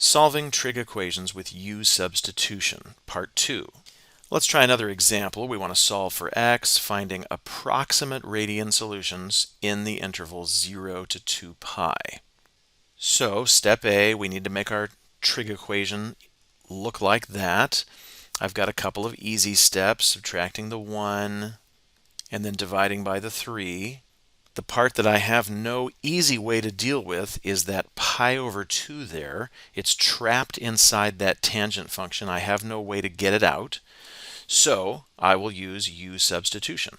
Solving trig equations with u-substitution, Part 2. Let's try another example. We want to solve for x, finding approximate radian solutions in the interval 0 to 2 pi. So, step A, we need to make our trig equation look like that. I've got a couple of easy steps, subtracting the 1 and then dividing by the 3. The part that I have no easy way to deal with is that pi over 2 there. It's trapped inside that tangent function. I have no way to get it out. So I will use u-substitution.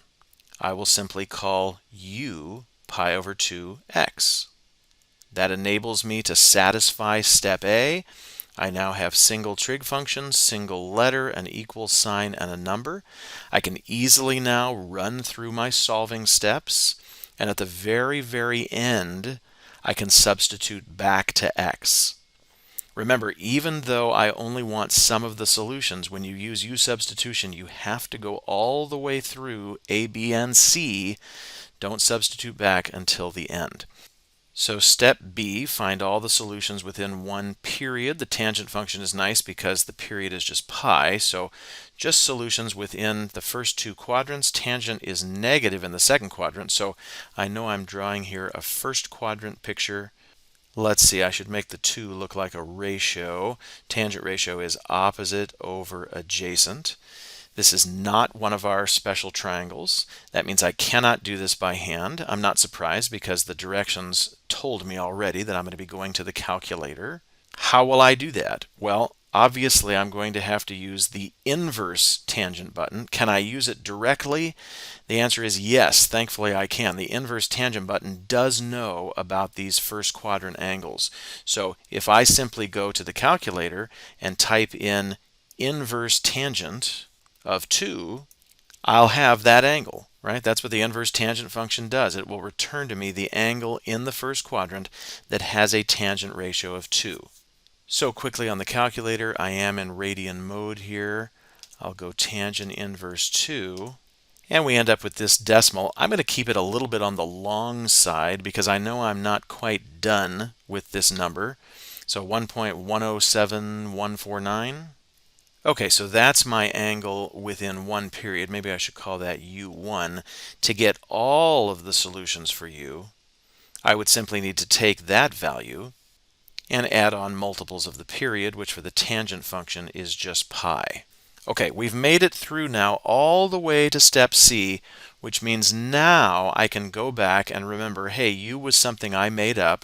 I will simply call u pi over 2x. That enables me to satisfy step A. I now have single trig function, single letter, an equal sign, and a number. I can easily now run through my solving steps. And at the very, very end, I can substitute back to x. Remember, even though I only want some of the solutions, when you use u-substitution, you have to go all the way through A, B, and C. Don't substitute back until the end. So step B, find all the solutions within one period. The tangent function is nice because the period is just pi, so just solutions within the first two quadrants. Tangent is negative in the second quadrant, so I know I'm drawing here a first quadrant picture. Let's see, I should make the 2 look like a ratio. Tangent ratio is opposite over adjacent. This is not one of our special triangles. That means I cannot do this by hand. I'm not surprised because the directions told me already that I'm going to be going to the calculator. How will I do that? Well, obviously I'm going to have to use the inverse tangent button. Can I use it directly? The answer is yes, thankfully I can. The inverse tangent button does know about these first quadrant angles. So if I simply go to the calculator and type in inverse tangent of 2, I'll have that angle, right? That's what the inverse tangent function does. It will return to me the angle in the first quadrant that has a tangent ratio of 2. So quickly on the calculator, I am in radian mode here. I'll go tangent inverse 2, and we end up with this decimal. I'm going to keep it a little bit on the long side because I know I'm not quite done with this number. So 1.107149. Okay, so that's my angle within one period. Maybe I should call that u1. To get all of the solutions for u, I would simply need to take that value and add on multiples of the period, which for the tangent function is just pi. Okay, we've made it through now all the way to step C, which means now I can go back and remember, hey, u was something I made up.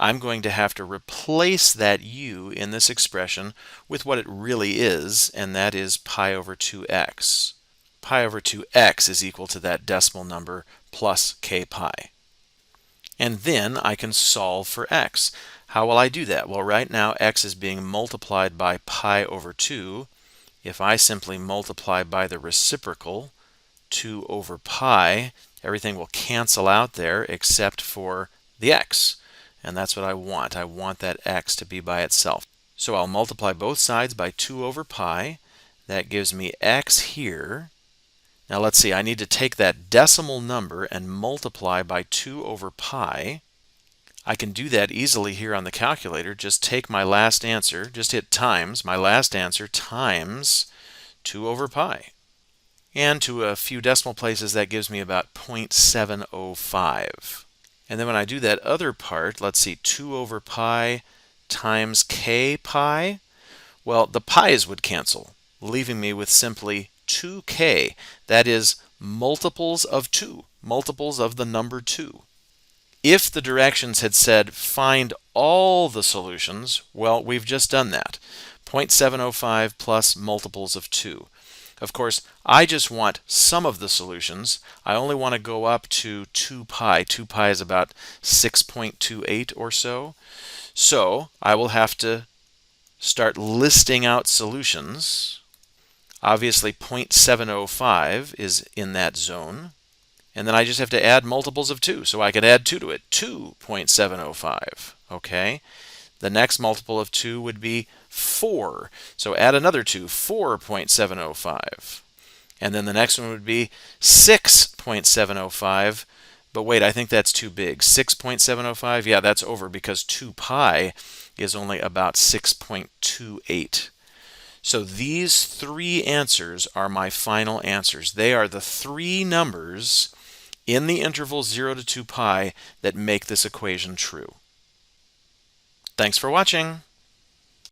I'm going to have to replace that u in this expression with what it really is, and that is pi over 2x. Pi over 2x is equal to that decimal number plus k pi. And then I can solve for x. How will I do that? Well, right now x is being multiplied by pi over 2. If I simply multiply by the reciprocal, 2 over pi, everything will cancel out there except for the x. And that's what I want. I want that x to be by itself. So I'll multiply both sides by 2 over pi. That gives me x here. Now let's see, I need to take that decimal number and multiply by 2 over pi. I can do that easily here on the calculator. Just take my last answer, just hit times, my last answer times 2 over pi. And to a few decimal places, that gives me about 0.705. And then when I do that other part, let's see, 2 over pi times k pi. Well, the pi's would cancel, leaving me with simply 2k. That is multiples of 2, multiples of the number 2. If the directions had said find all the solutions, well, we've just done that. 0.705 plus multiples of 2. Of course, I just want some of the solutions. I only want to go up to 2 pi. 2 pi is about 6.28 or so. So I will have to start listing out solutions. Obviously, 0.705 is in that zone. And then I just have to add multiples of 2. So I could add 2 to it, 2.705. Okay? The next multiple of 2 would be 4. So add another 2, 4.705. And then the next one would be 6.705. But wait, I think that's too big. 6.705, yeah, that's over because 2 pi is only about 6.28. So these three answers are my final answers. They are the three numbers in the interval 0 to 2 pi that make this equation true. Thanks for watching.